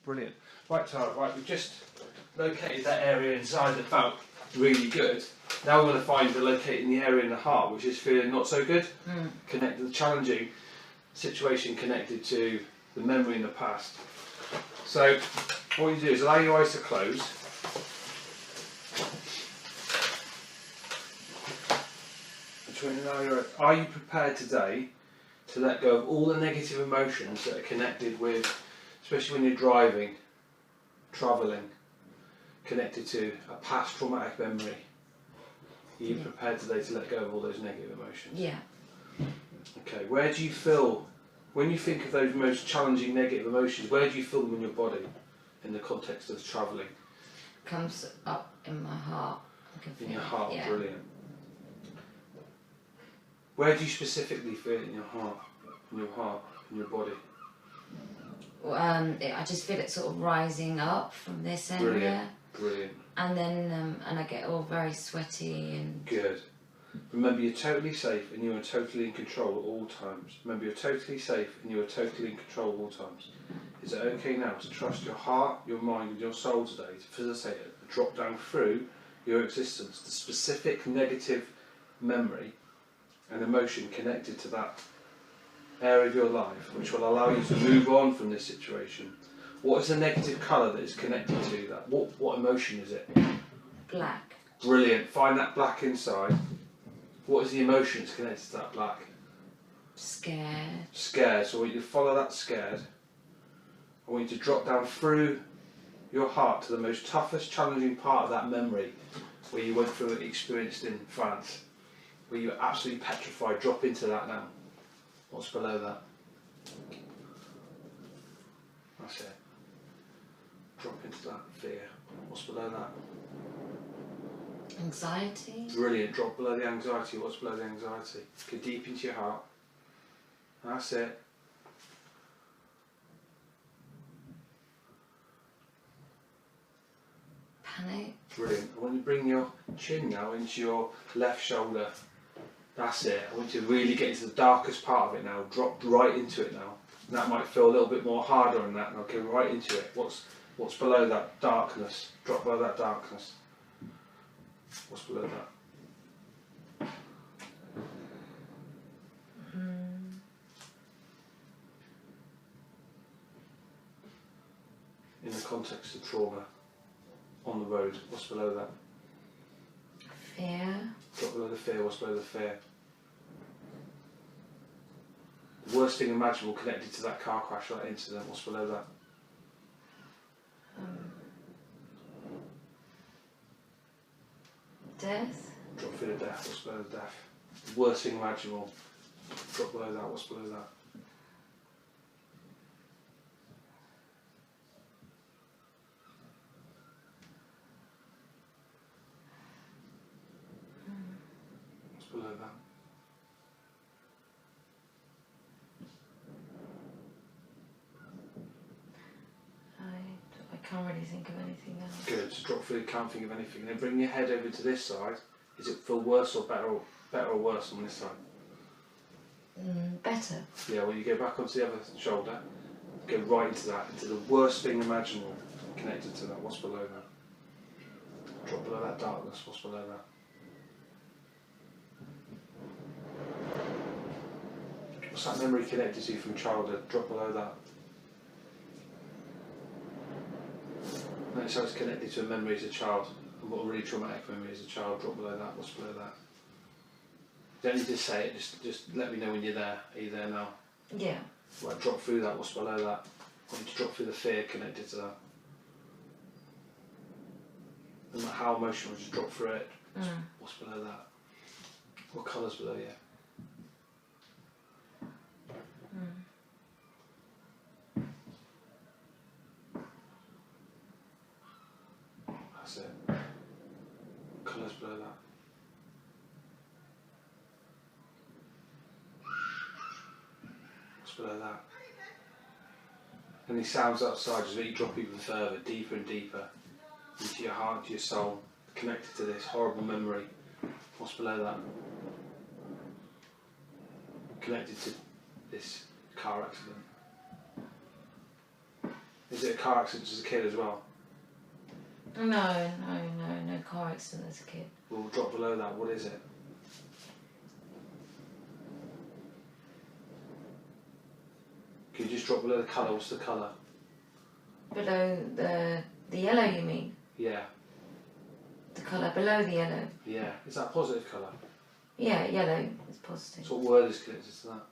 Brilliant. Right, Tara, right, we've just located that area inside that felt really good. Now we're going to find the locating the area in the heart which is feeling not so good. Connected, the challenging situation connected to the memory in the past. So what you do is allow your eyes to close. Are you prepared today to let go of all the negative emotions that are connected with, especially when you're driving, travelling, connected to a past traumatic memory? Are you prepared today to let go of all those negative emotions? Yeah. Okay, where do you feel, when you think of those most challenging negative emotions, where do you feel them in your body in the context of travelling? Comes up in my heart. In your heart, yeah. Brilliant. Where do you specifically feel it in your heart, in your body? I just feel it sort of rising up from this area. Brilliant. And then, and I get all very sweaty and... Good. Remember, you're totally safe and you are totally in control at all times. Remember, you're totally safe and you are totally in control at all times. Is it okay now to trust your heart, your mind and your soul today to facilitate a drop down through your existence, the specific negative memory and emotion connected to that area of your life, which will allow you to move on from this situation? What is the negative colour that is connected to that? What emotion is it? Black. Brilliant. Find that black inside. What is the emotion that's connected to that black? Scared. Scared. So I want you to follow that scared. I want you to drop down through your heart to the most toughest, challenging part of that memory where you went through it, experienced in France, where you were absolutely petrified. Drop into that now. What's below that? That's it. Drop into that fear. What's below that? Anxiety. Brilliant. Drop below the anxiety. What's below the anxiety? Go deep into your heart. That's it. Panic. Brilliant. I want you to bring your chin now into your left shoulder. That's it. I want you to really get into the darkest part of it now. Drop right into it now. And that might feel a little bit more harder than that. Now go right into it. What's below that darkness? Drop below that darkness. What's below that? In the context of trauma, on the road, what's below that? Fear. Drop below the fear. What's below the fear? The worst thing imaginable connected to that car crash, that incident. What's below that? Death. Drop through the death. What's below the death? The worst thing imaginable. Drop below that. What's below that? What's below that? I can't really think of anything else. Good. Just drop through. Can't think of anything. Then bring your head over to this side. Does it feel worse or better or worse on this side? Better. Yeah. Well, you go back onto the other shoulder. Go right into that, into the worst thing imaginable connected to that. What's below that? Drop below that darkness. What's below that? What's that memory connected to from childhood? Drop below that. Notice how it's connected to a memory as a child. And what a really traumatic memory as a child. Drop below that. What's below that? Don't need to say it. Just let me know when you're there. Are you there now? Yeah. Right, drop through that. What's below that? I want you to drop through the fear connected to that. No matter how emotional, just drop through it. What's below that? What colour's below you? That's it. What colour's below that? What's below that? Any sounds outside just make you drop even further, deeper and deeper into your heart, into your soul, connected to this horrible memory. What's below that? Connected to this car accident. Is it a car accident as a kid as well? No car accident as a kid. We'll drop below that. What is it? Can you just drop below the colour? What's the colour? Below the yellow, you mean? Yeah. The colour below the yellow? Yeah. Is that a positive colour? Yeah, yellow is positive. So what word is connected to that?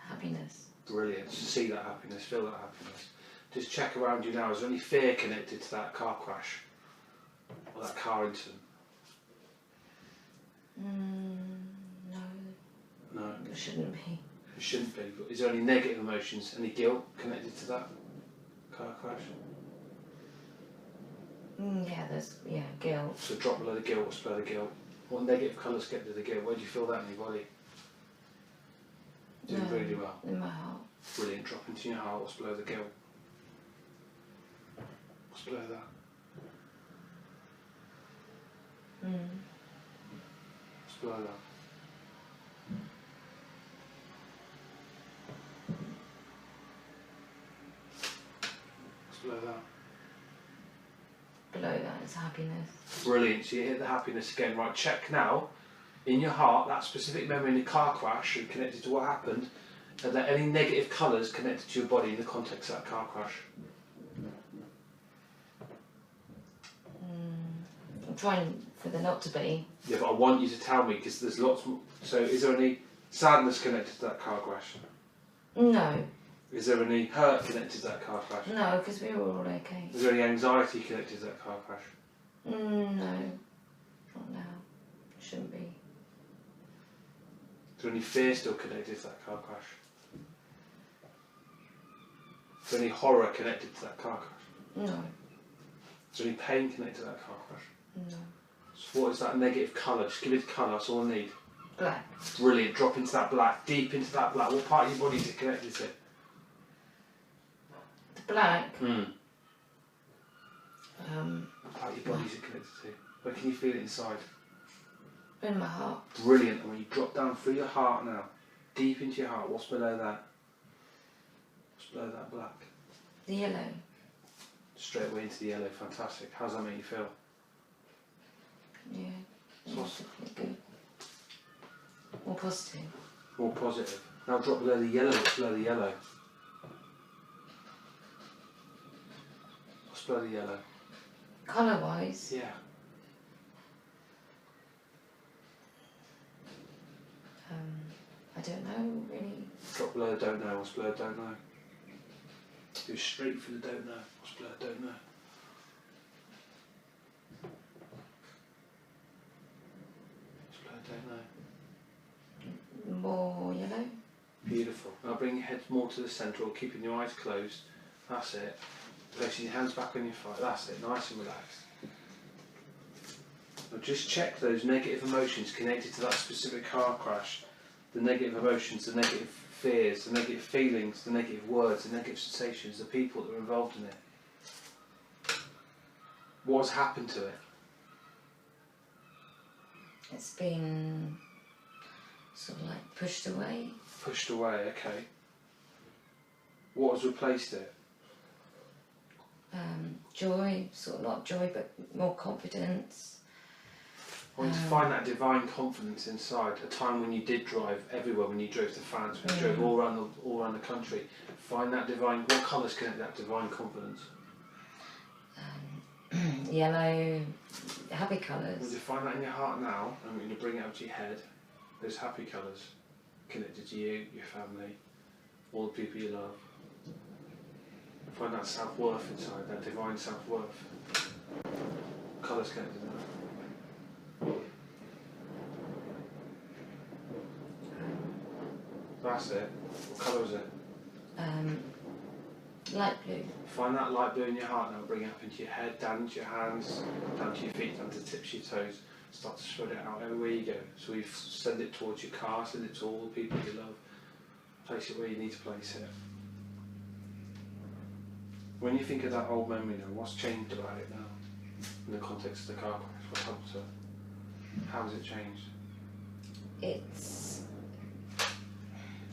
Happiness. Brilliant. Just see that happiness, feel that happiness. Just check around you now. Is there any fear connected to that car crash? Or that car incident? No. No. There shouldn't be. It shouldn't be. But is there any negative emotions, any guilt connected to that car crash? Yeah, there's guilt. So drop below the guilt, what's below the guilt? What negative colours get to the guilt? Where do you feel that in your body? Doing really well. In my heart. Brilliant. Drop into your heart, what's below the guilt? What's below that? What's below that? What's below that? Below that is happiness. Brilliant. So you hit the happiness again. Right, check now. In your heart, that specific memory in the car crash and connected to what happened, are there any negative colours connected to your body in the context of that car crash? I'm trying for there not to be. Yeah, but I want you to tell me because there's lots more. So is there any sadness connected to that car crash? No. Is there any hurt connected to that car crash? No, because we were all okay. Is there any anxiety connected to that car crash? No. Not now. Shouldn't be. Is there any fear still connected to that car crash? Is there any horror connected to that car crash? No. Is there any pain connected to that car crash? No. So what is that negative colour? Just give it a colour, that's all I need. Black. Brilliant, drop into that black, deep into that black. What part of your body is it connected to? The black. What part of your body is it connected to? Where can you feel it inside? In my heart. Brilliant, and when you drop down through your heart now, deep into your heart, what's below that? What's below that black? The yellow. Straight away into the yellow, fantastic. How does that make you feel? Yeah. So what's Good. More positive. more positive? Now drop below the yellow, what's below the yellow? What's below the yellow? Colour wise. Yeah. I don't know really. Drop below the don't know, what's below the don't know? Go straight for the don't know, what's below the don't know? What's below the don't know? More yellow. Beautiful. Now bring your head more to the centre, or keeping your eyes closed. That's it. Placing your hands back on your thigh. That's it. Nice and relaxed. Now just check those negative emotions connected to that specific car crash. The negative emotions, the negative fears, the negative feelings, the negative words, the negative sensations, the people that were involved in it. What has happened to it? It's been sort of like pushed away. Pushed away, okay. What has replaced it? Joy, sort of not joy, but more confidence. I want you to find that divine confidence inside. A time when you did drive everywhere, when you drove to France, when you drove all around the country. Find that divine. What colours connect that divine confidence? Yellow, happy I want colours. you to find that in your heart now, and we're going to bring it up to your head. Those happy colours connected to you, your family, all the people you love. Find that self-worth inside, that divine self-worth. Colours connected to that. That's it. What colour is it? Light blue. Find that light blue in your heart now, bring it up into your head, down into your hands, down to your feet, down to the tips of your toes. Start to spread it out everywhere you go. So we send it towards your car, send it to all the people you love. Place it where you need to place it. When you think of that old memory now, what's changed about it now? In the context of the car crash, what's happened to it? How has it changed?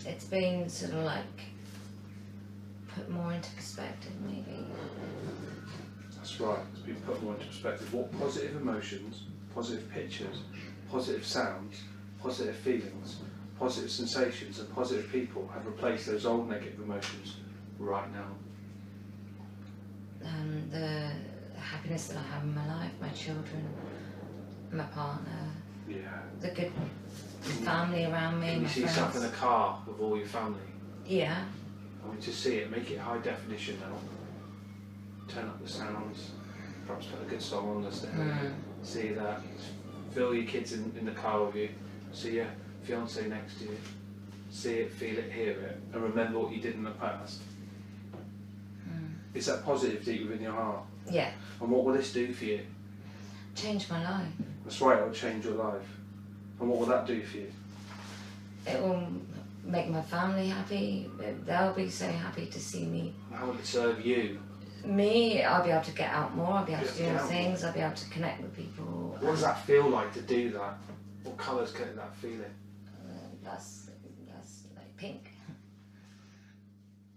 It's been sort of like put more into perspective, maybe. That's right, it's been put more into perspective. What positive emotions, positive pictures, positive sounds, positive feelings, positive sensations and positive people have replaced those old negative emotions right now? The happiness that I have in my life, my children, my partner, the good family around me, Can you my see friends. yourself in a car with all your family? Yeah. I want you to see it, make it high definition now. Turn up the sounds, perhaps put a good song on the stereo. See that, feel your kids in the car with you, see your fiance next to you, see it, feel it, hear it, and remember what you did in the past. It's that positive deep within your heart. Yeah. And what will this do for you? Change my life. That's right, it will change your life. And what will that do for you? It will make my family happy. They'll be so happy to see me. How will it serve you? Me, I'll be able to get out more, I'll be able to do Get more out things, I'll be able to connect with people. What does that feel like to do that? What colours get that feeling? That's like pink.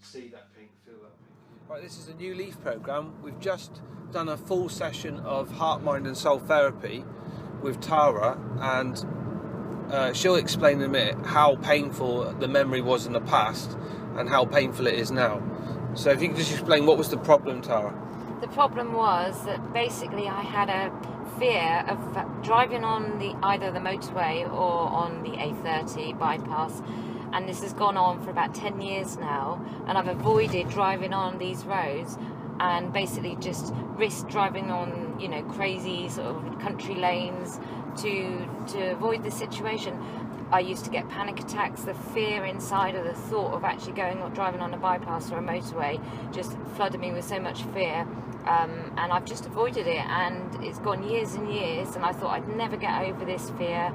See that pink, feel that pink. Right, this is a New Leaf programme. We've just done a full session of heart, mind and soul therapy with Tara, and she'll explain in a minute how painful the memory was in the past and how painful it is now. So if you could just explain, what was the problem, Tara? The problem was that basically I had a fear of driving on either the motorway or on the A30 bypass, and this has gone on for about 10 years now, and I've avoided driving on these roads and basically just risk driving on, you know, crazy sort of country lanes to avoid the situation. I used to get panic attacks. The fear inside of the thought of actually driving on a bypass or a motorway just flooded me with so much fear, and I've just avoided it, and it's gone years and years, and I thought I'd never get over this fear,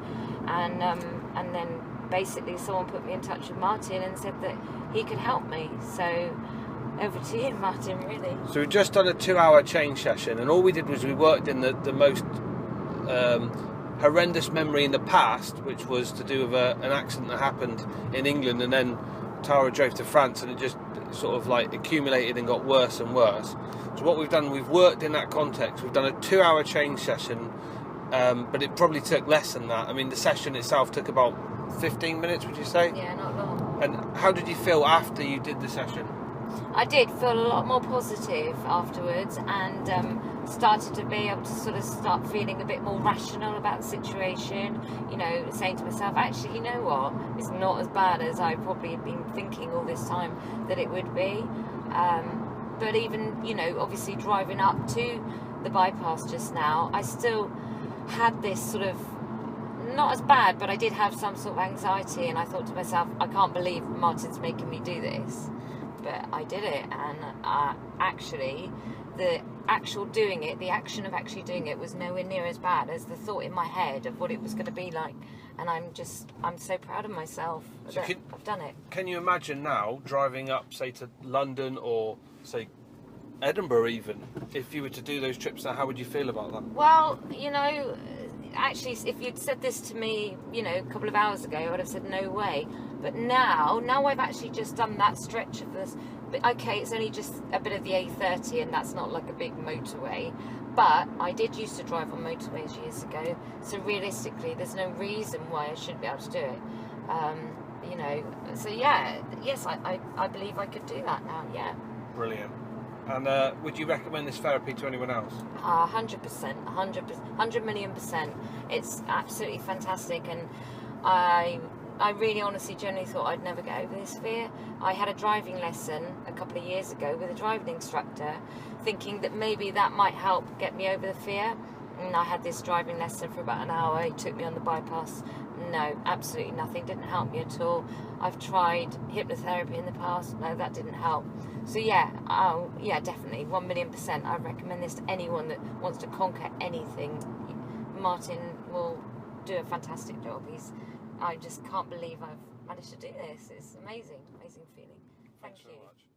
and then basically someone put me in touch with Martin and said that he could help me. So over to you, Martin, really. So we've just done a 2-hour change session, and all we did was we worked in the most horrendous memory in the past, which was to do with an accident that happened in England, and then Tara drove to France, and it just sort of like accumulated and got worse and worse. So what we've done, we've worked in that context. We've done a 2-hour change session, but it probably took less than that. I mean, the session itself took about 15 minutes, would you say? Yeah, not long. And how did you feel after you did the session? I did feel a lot more positive afterwards, and started to be able to sort of start feeling a bit more rational about the situation, you know, saying to myself, actually, you know what, it's not as bad as I probably had been thinking all this time that it would be. But even, you know, obviously driving up to the bypass just now, I still had this sort of, not as bad, but I did have some sort of anxiety, and I thought to myself, I can't believe Martin's making me do this. But I did it, and actually the actual doing it, the action of actually doing it was nowhere near as bad as the thought in my head of what it was going to be like. And I'm so proud of myself that I've done it. Can you imagine now driving up, say, to London or, say, Edinburgh even, if you were to do those trips now, how would you feel about that? Well, you know, actually, if you'd said this to me, you know, a couple of hours ago, I would have said no way. But now I've actually just done that stretch of this. But okay, it's only just a bit of the A30, and that's not like a big motorway. But I did used to drive on motorways years ago, so realistically, there's no reason why I shouldn't be able to do it. You know, so yeah, yes, I believe I could do that now. Yeah. Brilliant. And would you recommend this therapy to anyone else? 100%, 100 million %. It's absolutely fantastic, and I really honestly genuinely thought I'd never get over this fear. I had a driving lesson a couple of years ago with a driving instructor, thinking that maybe that might help get me over the fear. And I had this driving lesson for about an hour. He took me on the bypass. No, absolutely nothing. Didn't help me at all. I've tried hypnotherapy in the past. No, that didn't help. So yeah, yeah, definitely 1 million %. I recommend this to anyone that wants to conquer anything. Martin will do a fantastic job. I just can't believe I've managed to do this. It's amazing, amazing feeling. Thank you. Thanks so much.